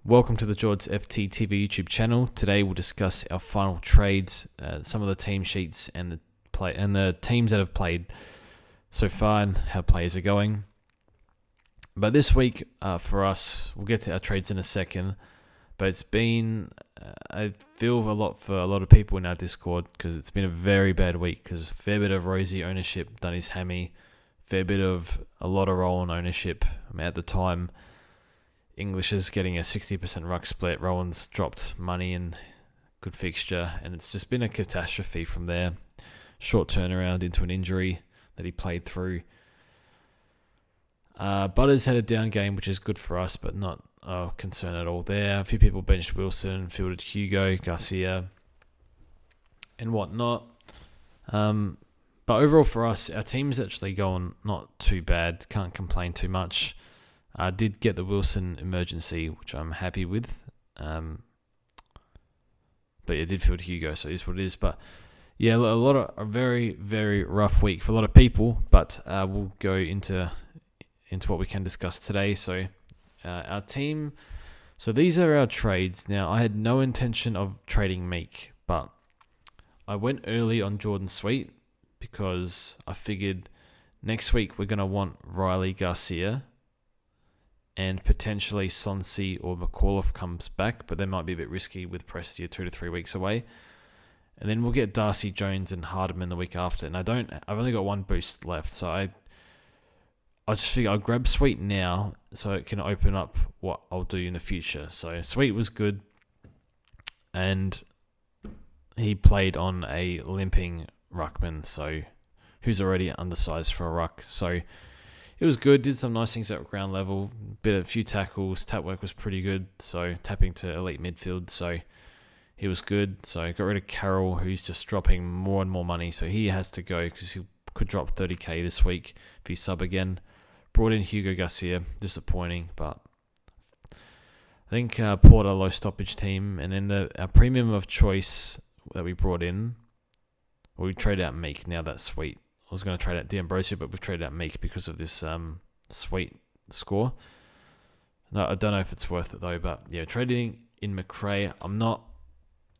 Welcome to the George FT TV YouTube channel. Today we'll discuss our final trades, some of the team sheets and the teams that have played so far and how players are going. But this week for us, we'll get to our trades in a second. But it's been, I feel a lot for a lot of people in our Discord because it's been a very bad week because fair bit of Rosie ownership done his hammy, fair bit of a lot of Rowan ownership. I mean, at the time, English is getting a 60% ruck split. Rowan's dropped money and good fixture, and it's just been a catastrophe from there. Short turnaround into an injury that he played through. Butters had a down game, which is good for us, but not a concern at all there. A few people benched Wilson, fielded Hugo, Garcia, and whatnot. But overall for us, our team's actually going not too bad. Can't complain too much. I did get the Wilson emergency, which I'm happy with. But yeah, did field Hugo, so it is what it is. But yeah, a very, very rough week for a lot of people. But we'll go into what we can discuss today. So our team. So these are our trades. Now, I had no intention of trading Meek, but I went early on Jordan Sweet because I figured next week we're going to want Riley Garcia and potentially Sonsi or McAuliffe comes back, but they might be a bit risky with Prestia 2 to 3 weeks away. And then we'll get Darcy Jones and Hardeman the week after. And I've only got one boost left, so I just figure I'll grab Sweet now so it can open up what I'll do in the future. So Sweet was good, and he played on a limping ruckman, so who's already undersized for a ruck. So it was good. Did some nice things at ground level. A few tackles. Tap work was pretty good. So tapping to elite midfield. So he was good. So I got rid of Carroll, who's just dropping more and more money. So he has to go because he could drop 30k this week if he sub again. Brought in Hugo Garcia. Disappointing, but I think Porter low stoppage team, and then our premium of choice that we brought in. We trade out Meek. Now that's Sweet. I was going to trade out D'Ambrosio, but we've traded out Meek because of this Sweet score. No, I don't know if it's worth it though, but yeah, trading in McRae,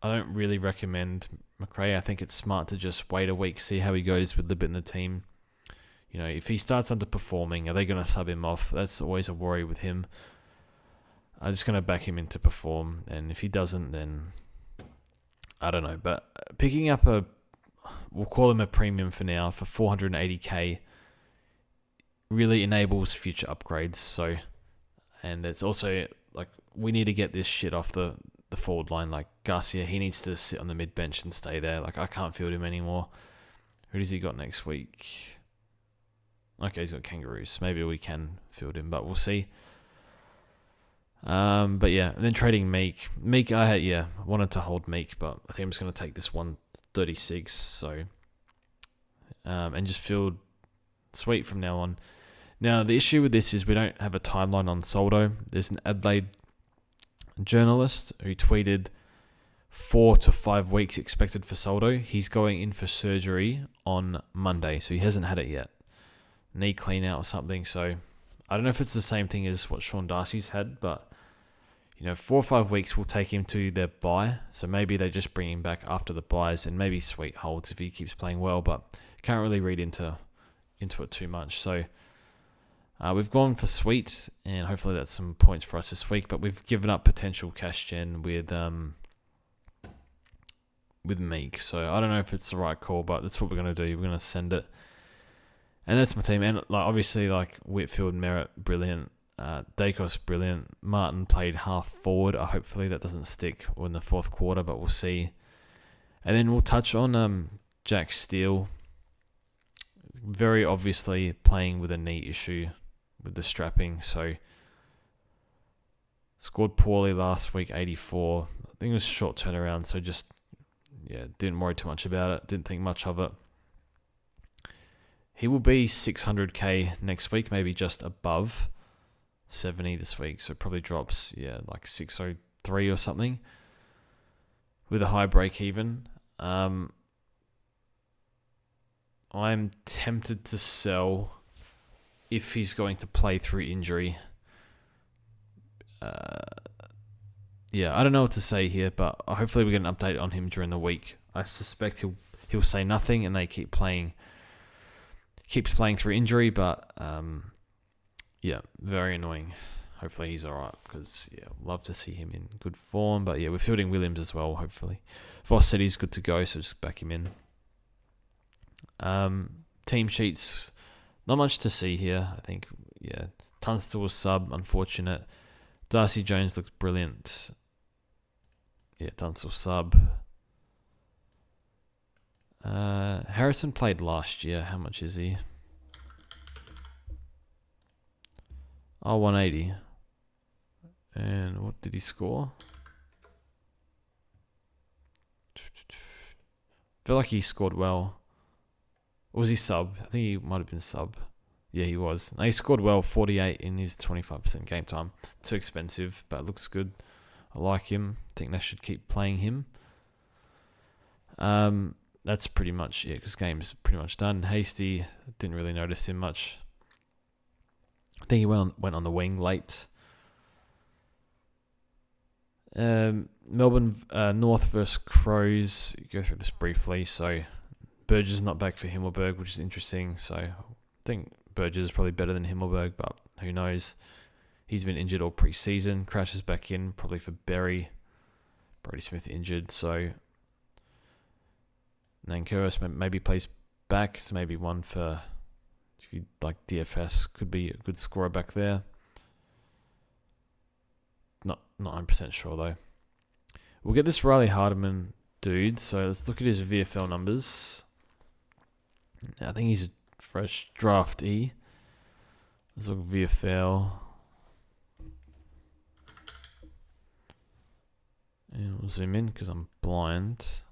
I don't really recommend McRae. I think it's smart to just wait a week, see how he goes with Libet in the team. You know, if he starts underperforming, are they going to sub him off? That's always a worry with him. I'm just going to back him in to perform, and if he doesn't, then I don't know. But picking up we'll call him a premium for now, for 480k, really enables future upgrades. So, and it's also like we need to get this shit off the forward line. Like Garcia, he needs to sit on the mid bench and stay there. Like I can't field him anymore. Who does he got next week? Okay, he's got Kangaroos. Maybe we can field him, but we'll see. But yeah, and then trading Meek. Meek, I wanted to hold Meek, but I think I'm just going to take this 136. So, and just field Sweet from now on. Now, the issue with this is we don't have a timeline on Soldo. There's an Adelaide journalist who tweeted 4 to 5 weeks expected for Soldo. He's going in for surgery on Monday, so he hasn't had it yet. Knee clean out or something. So I don't know if it's the same thing as what Sean Darcy's had, but 4 or 5 weeks will take him to their bye. So maybe they just bring him back after the byes, and maybe Sweet holds if he keeps playing well, but can't really read into it too much. So we've gone for Sweet, and hopefully that's some points for us this week. But we've given up potential cash gen with Meek. So I don't know if it's the right call, but that's what we're going to do. We're going to send it. And that's my team. And obviously, Whitfield, Merritt, brilliant. Dacos, brilliant. Martin played half forward. Hopefully that doesn't stick in the fourth quarter, but we'll see. And then we'll touch on Jack Steele. Very obviously playing with a knee issue with the strapping. So scored poorly last week, 84. I think it was a short turnaround, so just didn't worry too much about it. Didn't think much of it. He will be 600k next week, maybe just above 70 this week. So probably drops, like 603 or something with a high break even. I'm tempted to sell if he's going to play through injury. I don't know what to say here, but hopefully we get an update on him during the week. I suspect he'll say nothing, and they keeps playing through injury, but very annoying. Hopefully he's alright, because love to see him in good form. But we're fielding Williams as well, hopefully. Voss said he's good to go, so just back him in. Team sheets, not much to see here. I think, Tunstall was sub, unfortunate. Darcy Jones looks brilliant. Tunstall sub. Harrison played last year. How much is he? 180. And what did he score? I feel like he scored well. Or was he sub? I think he might have been sub. Yeah, he was. No, he scored well, 48 in his 25% game time. Too expensive, but looks good. I like him. I think they should keep playing him. That's pretty much it, because game's pretty much done. Hasty, didn't really notice him much. I think he went on the wing late. Melbourne North versus Crows. Go through this briefly. So Burgess is not back for Himmelberg, which is interesting. So I think Burgess is probably better than Himmelberg, but who knows? He's been injured all pre-season. Crashes back in, probably for Berry. Brody Smith injured, so Nankervis maybe plays back. So maybe one for, if you like DFS, could be a good scorer back there. Not 100% sure though. We'll get this Riley Hardiman dude. So let's look at his VFL numbers. I think he's a fresh draftee. Let's look at VFL. And we'll zoom in because I'm blind.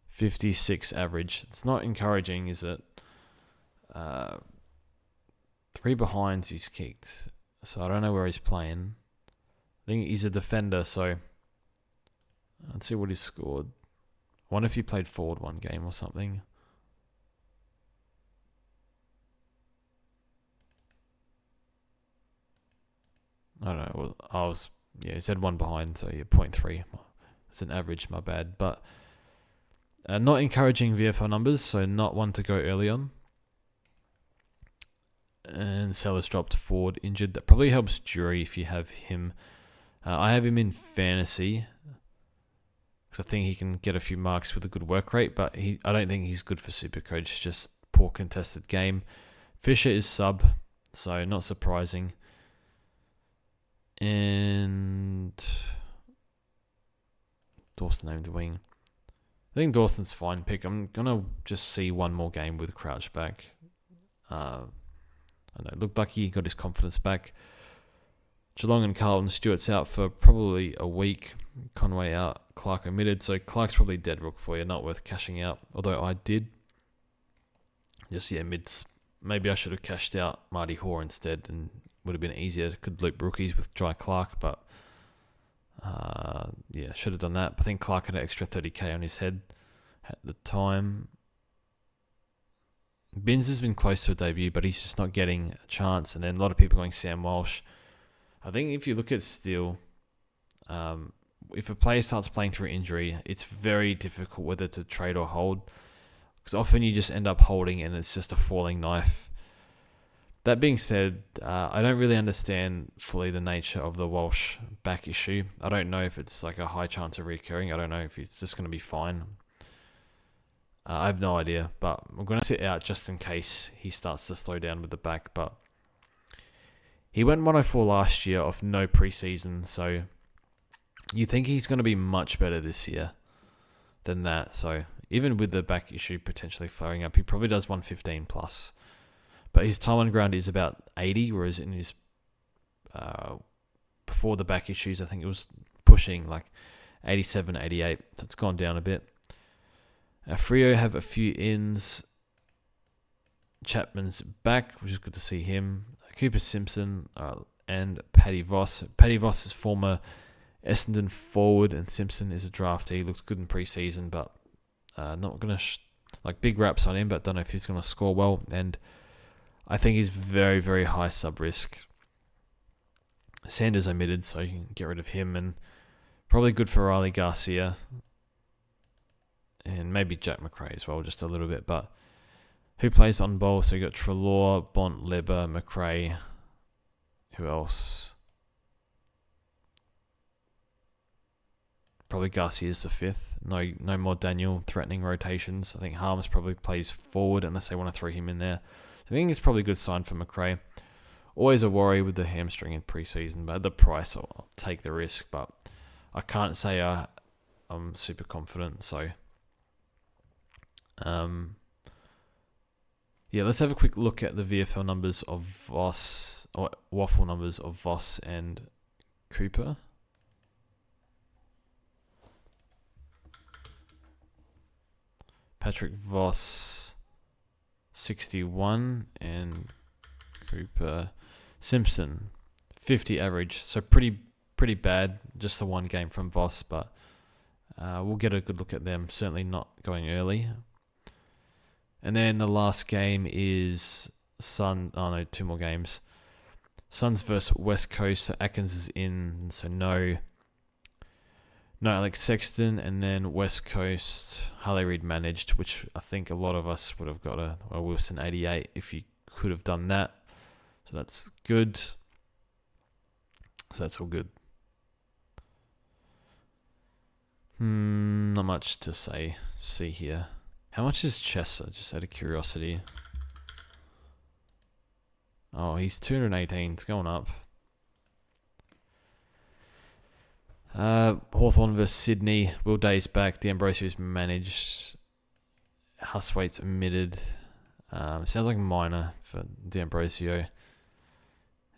56 average. It's not encouraging, is it? 3 behinds he's kicked. So I don't know where he's playing. I think he's a defender, so let's see what he's scored. I wonder if he played forward one game or something. I don't know. Well, he said 1 behind, so 0.3. It's an average, my bad. But not encouraging VFL numbers, so not one to go early on. And Sellers dropped forward, injured. That probably helps Jury if you have him. I have him in fantasy because I think he can get a few marks with a good work rate, but I don't think he's good for SuperCoach. Just poor contested game. Fisher is sub, so not surprising. And Dawson named the wing. I think Dawson's fine pick. I'm gonna just see one more game with Crouch back. I know, it looked like he got his confidence back. Geelong and Carlton. Stewart's out for probably a week. Conway out. Clark omitted. So Clark's probably dead rook for you. Not worth cashing out. Although I did. Just, maybe I should have cashed out Marty Hoare instead, and would have been easier. Could loop rookies with Dry Clark, but should have done that. I think Clark had an extra 30k on his head at the time. Binns has been close to a debut, but he's just not getting a chance. And then a lot of people going Sam Walsh. I think if you look at Steele, if a player starts playing through injury, it's very difficult whether to trade or hold, because often you just end up holding and it's just a falling knife. That being said, I don't really understand fully the nature of the Walsh back issue. I don't know if it's like a high chance of recurring. I don't know if he's just going to be fine. I have no idea, but I'm going to sit out just in case he starts to slow down with the back. But he went 104 last year off no preseason, so you think he's going to be much better this year than that. So even with the back issue potentially flaring up, he probably does 115 plus. But his time on ground is about 80, whereas in his before the back issues, I think it was pushing like 87, 88. So it's gone down a bit. Freo have a few ins. Chapman's back, which is good to see him. Cooper Simpson and Paddy Voss. Paddy Voss is former Essendon forward, and Simpson is a draftee. He looked good in pre-season, but not going to big raps on him, but don't know if he's going to score well. And I think he's very, very high sub risk. Sanders omitted, so you can get rid of him, and probably good for Riley Garcia. And maybe Jack McRae as well, just a little bit. But who plays on ball? So you got Treloar, Bont, Leber, McRae. Who else? Probably Garcia's the fifth. No more Daniel threatening rotations. I think Harms probably plays forward unless they want to throw him in there. I think it's probably a good sign for McRae. Always a worry with the hamstring in preseason, but at the price, I'll take the risk. But I can't say I'm super confident. So, let's have a quick look at the VFL numbers of Voss, or waffle numbers of Voss and Cooper. Patrick Voss, 61, and Cooper Simpson, 50 average. So pretty bad, just the one game from Voss, but we'll get a good look at them. Certainly not going early. And then the last game is two more games. Suns versus West Coast. So Atkins is in, so no Alex Sexton, and then West Coast, Harley Reid managed, which I think a lot of us would have got a Wilson 88 if you could have done that. So that's good. So that's all good. Not much to see here. How much is Chesser, just out of curiosity? Oh, he's 218. It's going up. Hawthorn versus Sydney. Will Day's back. D'Ambrosio's managed. Huswaite's omitted. Sounds like minor for D'Ambrosio.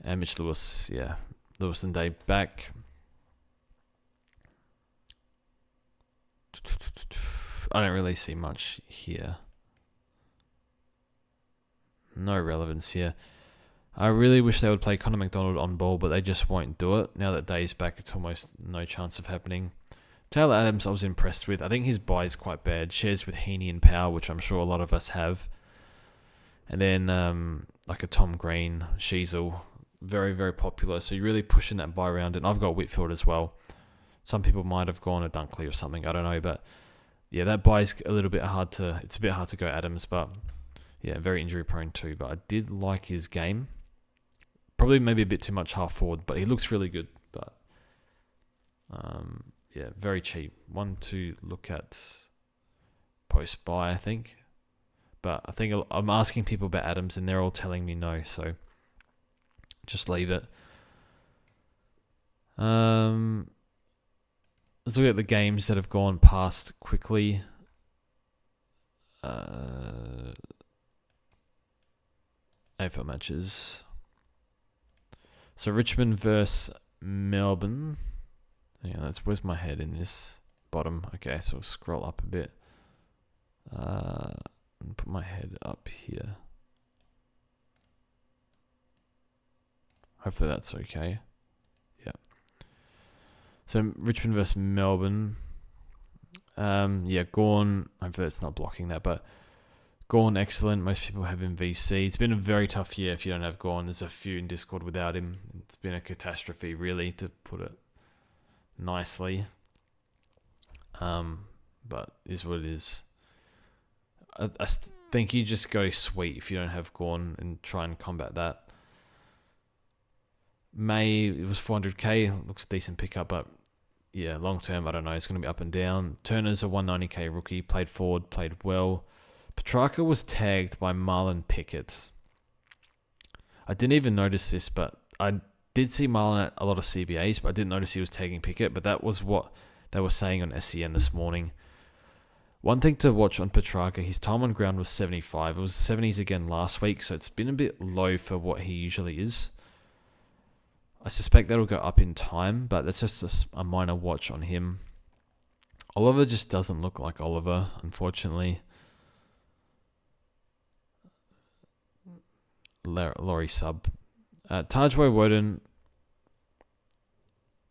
And Mitch Lewis, Lewis and Day back. I don't really see much here. No relevance here. I really wish they would play Connor McDonald on ball, but they just won't do it. Now that Day's back, it's almost no chance of happening. Taylor Adams I was impressed with. I think his buy is quite bad. Shares with Heaney and Power, which I'm sure a lot of us have. And then like a Tom Green, Sheasel, very, very popular. So you're really pushing that buy around. And I've got Whitfield as well. Some people might have gone a Dunkley or something. I don't know. But yeah, that buy is a little bit hard to... It's a bit hard to go Adams, but yeah, very injury prone too. But I did like his game. Probably maybe a bit too much half forward, but he looks really good. But very cheap. One to look at post buy, I think. But I think I'm asking people about Adams, and they're all telling me no. So just leave it. Let's look at the games that have gone past quickly. AFL matches. So Richmond versus Melbourne. Yeah, where's my head in this bottom? Okay, so we'll scroll up a bit. And put my head up here. Hopefully that's okay. Yeah. So Richmond versus Melbourne. Gawn. Hopefully that's not blocking that, but Gawn, excellent. Most people have him VC. It's been a very tough year if you don't have Gawn. There's a few in Discord without him. It's been a catastrophe, really, to put it nicely. But is what it is. I think you just go sweet if you don't have Gawn and try and combat that. May, it was 400k. Looks a decent pickup, but yeah, long term, I don't know. It's going to be up and down. Turner's a 190k rookie. Played forward, played well. Petrarca was tagged by Marlon Pickett. I didn't even notice this, but I did see Marlon at a lot of CBAs, but I didn't notice he was tagging Pickett, but that was what they were saying on SEN this morning. One thing to watch on Petrarca, his time on ground was 75. It was 70s again last week, so it's been a bit low for what he usually is. I suspect that'll go up in time, but that's just a minor watch on him. Oliver just doesn't look like Oliver, unfortunately. Laurie sub. Tajway Woden.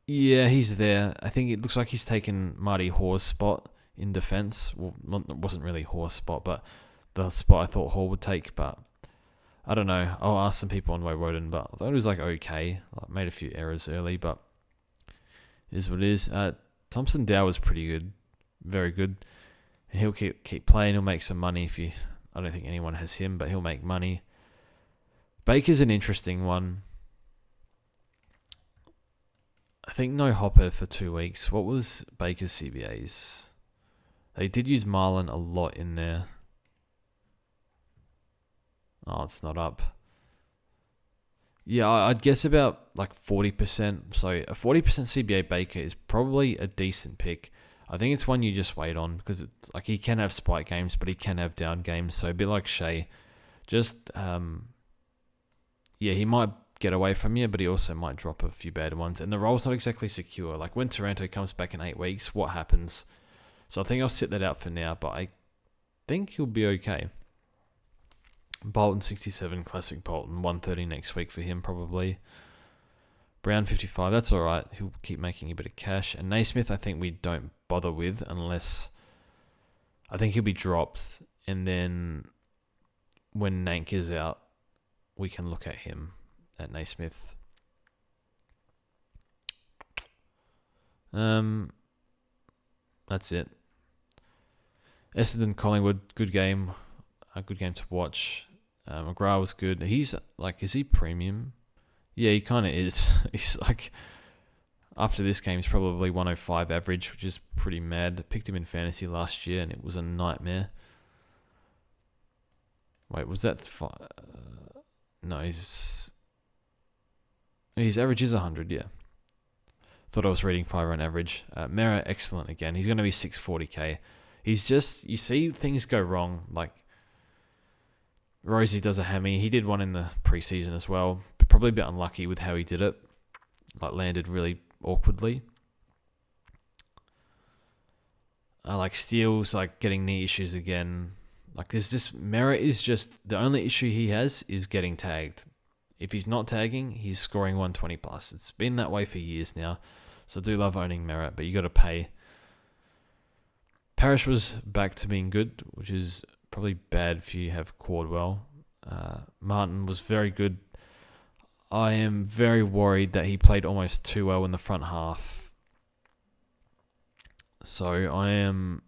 Yeah, he's there. I think it looks like he's taken Marty Hoare's spot in defence. Well, it wasn't really Hoare's spot, but the spot I thought Hoare would take. But I don't know. I'll ask some people on Woden, but I thought it was okay. I made a few errors early, but it is what it is. Thompson Dow was pretty good, very good, and he'll keep playing. He'll make some money I don't think anyone has him, but he'll make money. Baker's an interesting one. I think no Hopper for 2 weeks. What was Baker's CBAs? They did use Marlon a lot in there. Oh, it's not up. Yeah, I'd guess about 40%. So a 40% CBA Baker is probably a decent pick. I think it's one you just wait on because it's he can have spike games, but he can have down games. So a bit like Shea, just he might get away from you, but he also might drop a few bad ones. And the role's not exactly secure. When Taranto comes back in 8 weeks, what happens? So I think I'll sit that out for now, but I think he'll be okay. Bolton 67, classic Bolton, 130 next week for him probably. Brown 55, that's alright. He'll keep making a bit of cash. And Naismith, I think we don't bother with unless I think he'll be dropped. And then when Nank is out, we can look at him at Naismith. That's it. Essendon Collingwood, good game. A good game to watch. McGrath was good. He's is he premium? Yeah, he kind of is. He's after this game, he's probably 105 average, which is pretty mad. I picked him in fantasy last year, and it was a nightmare. Wait, was that... no, his average is 100, yeah. Thought I was reading 5 on average. Mera, excellent again. He's going to be 640k. He's just... You see things go wrong, Rosie does a hammy. He did one in the preseason as well, but probably a bit unlucky with how he did it. Landed really awkwardly. Steele's getting knee issues again. There's just Mera is just the only issue he has is getting tagged. If he's not tagging, he's scoring 120 plus. It's been that way for years now. So I do love owning Mera, but you got to pay. Parrish was back to being good, which is probably bad if you have Cordwell. Martin was very good. I am very worried that he played almost too well in the front half. So I am...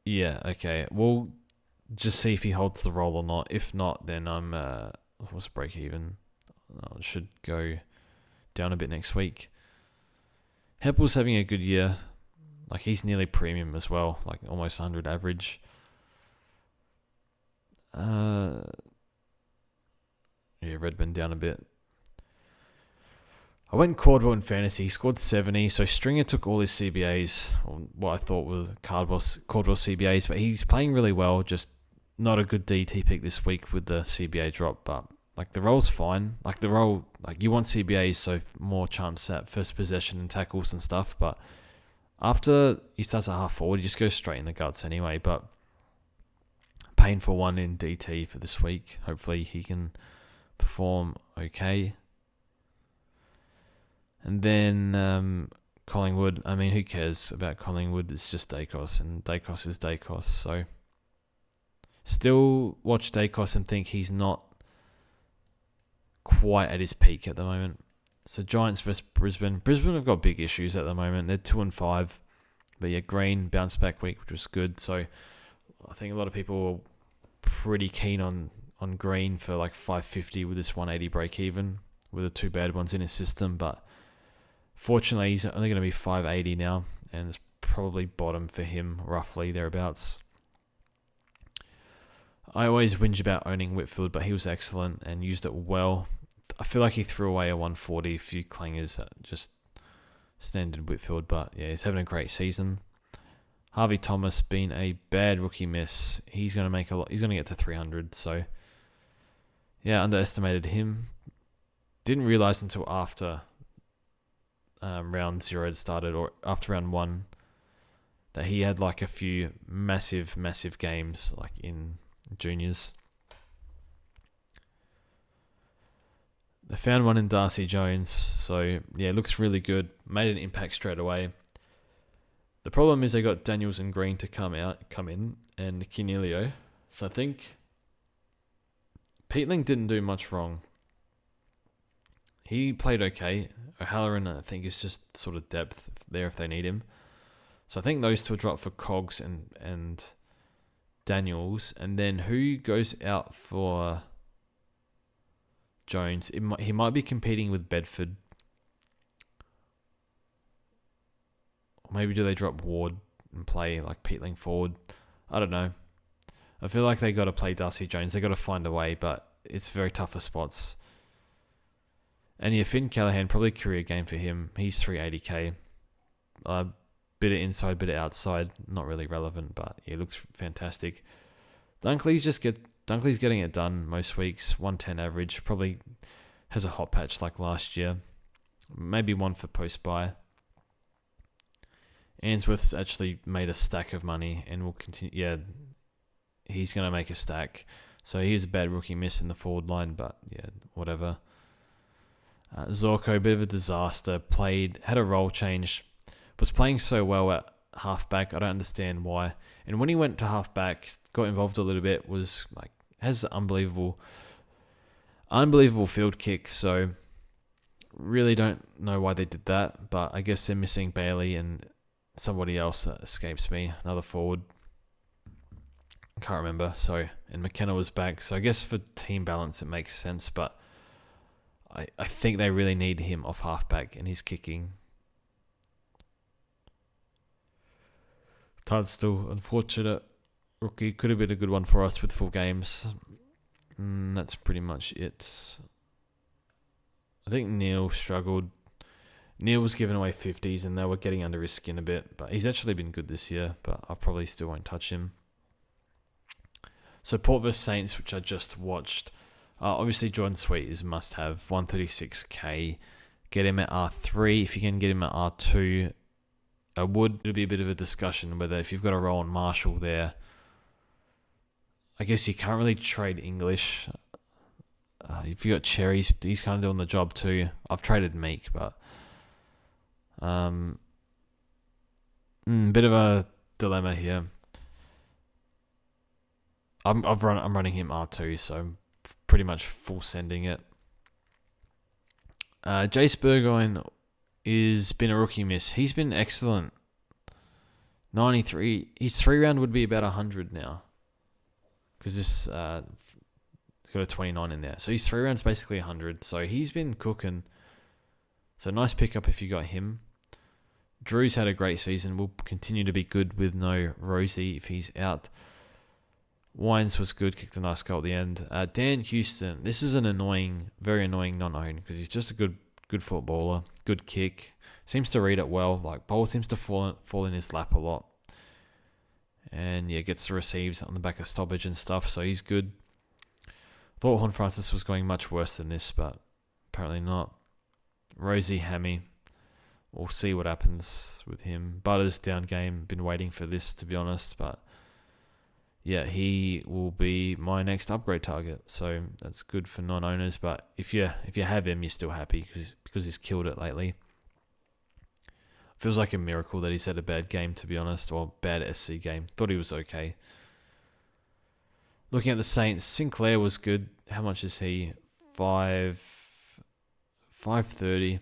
Yeah, okay. We'll just see if he holds the role or not. If not, then I'm... what's break even? I should go down a bit next week. Heppel's having a good year. He's nearly premium as well. Almost 100 average. Redmond down a bit. I went Cordwell in fantasy. He scored 70. So Stringer took all his CBAs. Or what I thought were Cordwell CBAs. But he's playing really well. Just not a good DT pick this week with the CBA drop. But the role's fine. The role, you want CBAs, so more chance at first possession and tackles and stuff. But after he starts at half forward, he just goes straight in the guts anyway. But painful one in DT for this week. Hopefully he can perform okay. And then Collingwood. I mean, who cares about Collingwood? It's just Dacos, and Dacos is Dacos. So still watch Dacos and think he's not quite at his peak at the moment. So Giants versus Brisbane. Brisbane have got big issues at the moment. They're 2-5. But yeah, Green bounced back week, which was good. So I think a lot of people were pretty keen on Green for 550 with this 180 break even with the 2 bad ones in his system. But fortunately, he's only going to be 580 now, and it's probably bottom for him, roughly thereabouts. I always whinge about owning Whitfield, but he was excellent and used it well. I feel like he threw away a 140, a few clangers, just standard Whitfield, but yeah, he's having a great season. Harvey Thomas been a bad rookie miss. He's going to make a lot. He's going to get to 300. So yeah, underestimated him. Didn't realize until after round 0 had started, or after round 1, that he had a few massive games in juniors. They found one in Darcy Jones, so yeah, it looks really good. Made an impact straight away. The problem is they got Daniels and Green to come in, and Kinelio. So I think Peatling didn't do much wrong. He played okay. O'Halloran, I think, is just sort of depth there if they need him. So I think those two will drop for Cogs and Daniels. And then who goes out for Jones? He might be competing with Bedford. Or maybe do they drop Ward and play like Peatling forward? I don't know. I feel like they got to play Darcy Jones. They got to find a way, but it's very tough for spots. And yeah, Finn Callaghan, probably career game for him. He's 380k. Bit of inside, bit of outside. Not really relevant, but yeah, looks fantastic. Dunkley's getting it done most weeks. 110 average. Probably has a hot patch like last year. Maybe one for post-buy. Ainsworth's actually made a stack of money and will continue. Yeah, he's going to make a stack. So he was a bad rookie miss in the forward line, but yeah, whatever. Zorko, bit of a disaster. Had a role change. Was playing so well at halfback. I don't understand why. And when he went to halfback, got involved a little bit. Has unbelievable field kick. So really don't know why they did that. But I guess they're missing Bailey and somebody else that escapes me. Another forward. Can't remember. And McKenna was back. So I guess for team balance it makes sense. But I think they really need him off halfback and his kicking. Still unfortunate. Rookie could have been a good one for us with full games. That's pretty much it. I think Neil struggled. Neil was giving away 50s and they were getting under his skin a bit. But he's actually been good this year. But I probably still won't touch him. So Port vs Saints, which I just watched. Obviously Jordan Sweet is must have. 136k. Get him at R3. If you can get him at R2... It'll be a bit of a discussion whether if you've got a role on Marshall there, I guess you can't really trade English. If you got Cherries, he's kind of doing the job too. I've traded Meek, but bit of a dilemma here. I'm running him R2, so I'm pretty much full sending it. Jace Burgoyne is been a rookie miss. He's been excellent. 93. His 3-round would be about 100 now. Because this got a 29 in there. So his 3-round's basically 100. So he's been cooking. So nice pickup if you got him. Drew's had a great season. Will continue to be good with no Rosie if he's out. Wines was good. Kicked a nice goal at the end. Dan Houston. This is an very annoying non-own. Because he's just a good footballer, good kick, seems to read it well. Like ball seems to fall in his lap a lot, and yeah, gets the receives on the back of stoppage and stuff. So he's good. Thought Horn Francis was going much worse than this, but apparently not. Rosie Hammy, we'll see what happens with him. Butters down game. Been waiting for this to be honest, but yeah, he will be my next upgrade target. So that's good for non-owners. But if you have him, you're still happy because he's killed it lately. Feels like a miracle that he's had a bad game, to be honest, or bad SC game. Thought he was okay. Looking at the Saints, Sinclair was good. How much is he? 530.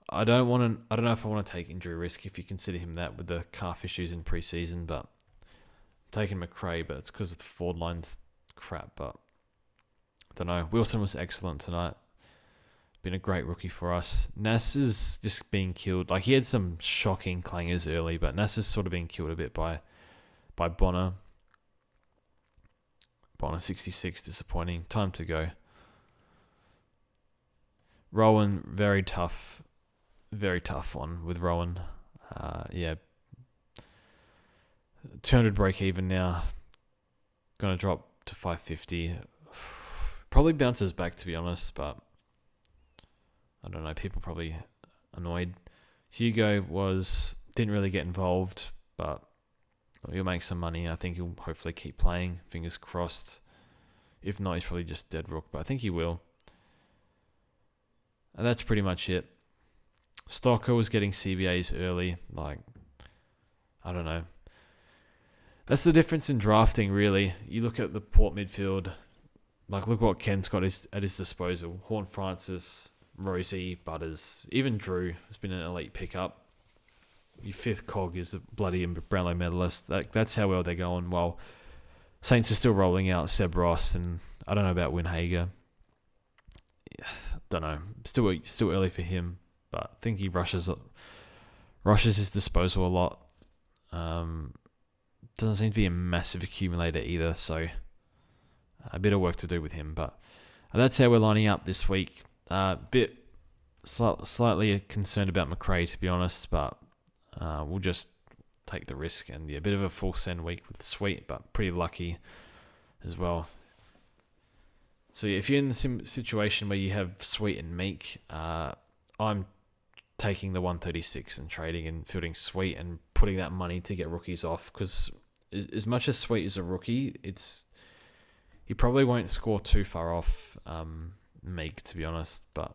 I don't know if I want to take injury risk if you consider him that with the calf issues in preseason, but I'm taking McRae, but it's because of the forward line's crap. But I don't know. Wilson was excellent tonight. Been a great rookie for us. Nass is just being killed. Like he had some shocking clangers early, but Nass is sort of being killed a bit by Bonner. Bonner 66, disappointing. Time to go. Rowan, very tough one with Rowan. 200 break even now. Gonna drop to 550. Probably bounces back, to be honest, but I don't know. People probably annoyed. Hugo didn't really get involved, but he'll make some money. I think he'll hopefully keep playing. Fingers crossed. If not, he's probably just dead rook, but I think he will. And that's pretty much it. Stocker was getting CBAs early. I don't know. That's the difference in drafting, really. You look at the Port midfield. Like, look what Ken's got at his disposal. Horn Francis, Rosie, Butters, even Drew has been an elite pickup. Your fifth cog is a bloody Brownlow medalist. That's how well they're going. While Saints are still rolling out Seb Ross, and I don't know about Winhager. Don't know. Still early for him, but I think he rushes his disposal a lot. Doesn't seem to be a massive accumulator either, so a bit of work to do with him. But that's how we're lining up this week. Slightly concerned about McRae, to be honest, but we'll just take the risk. And a bit of a full send week with Sweet, but pretty lucky as well. So if you're in the situation where you have Sweet and Meek, I'm taking the 136 and trading and fielding Sweet and putting that money to get rookies off, because as much as Sweet is a rookie, he probably won't score too far off Meek, to be honest. But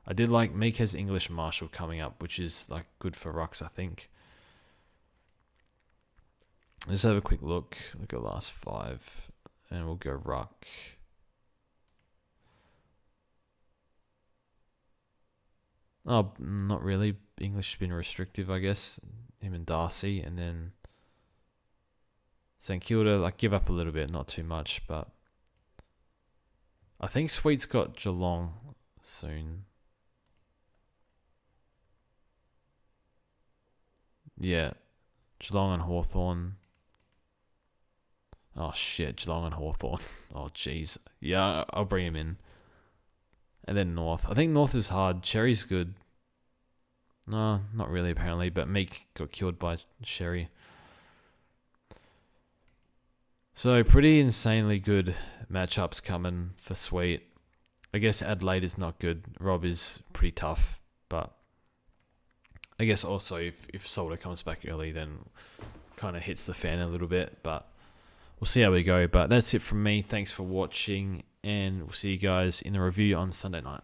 I did like Meek has English Marshall coming up, which is like good for rucks, I think. Let's have a quick look at last 5, and we'll go ruck. Oh, not really. English has been restrictive, I guess. Him and Darcy, and then St Kilda, like, give up a little bit, not too much, but I think Sweet's got Geelong soon. Yeah, Geelong and Hawthorn. Oh shit, Geelong and Hawthorn. Oh jeez. Yeah, I'll bring him in. And then North. I think North is hard. Cherry's good. No, not really apparently, but Meek got killed by Sherry. So pretty insanely good matchups coming for Sweet. I guess Adelaide is not good. Rob is pretty tough, but I guess also if Solder comes back early, then kind of hits the fan a little bit, but we'll see how we go. But that's it from me. Thanks for watching, and we'll see you guys in the review on Sunday night.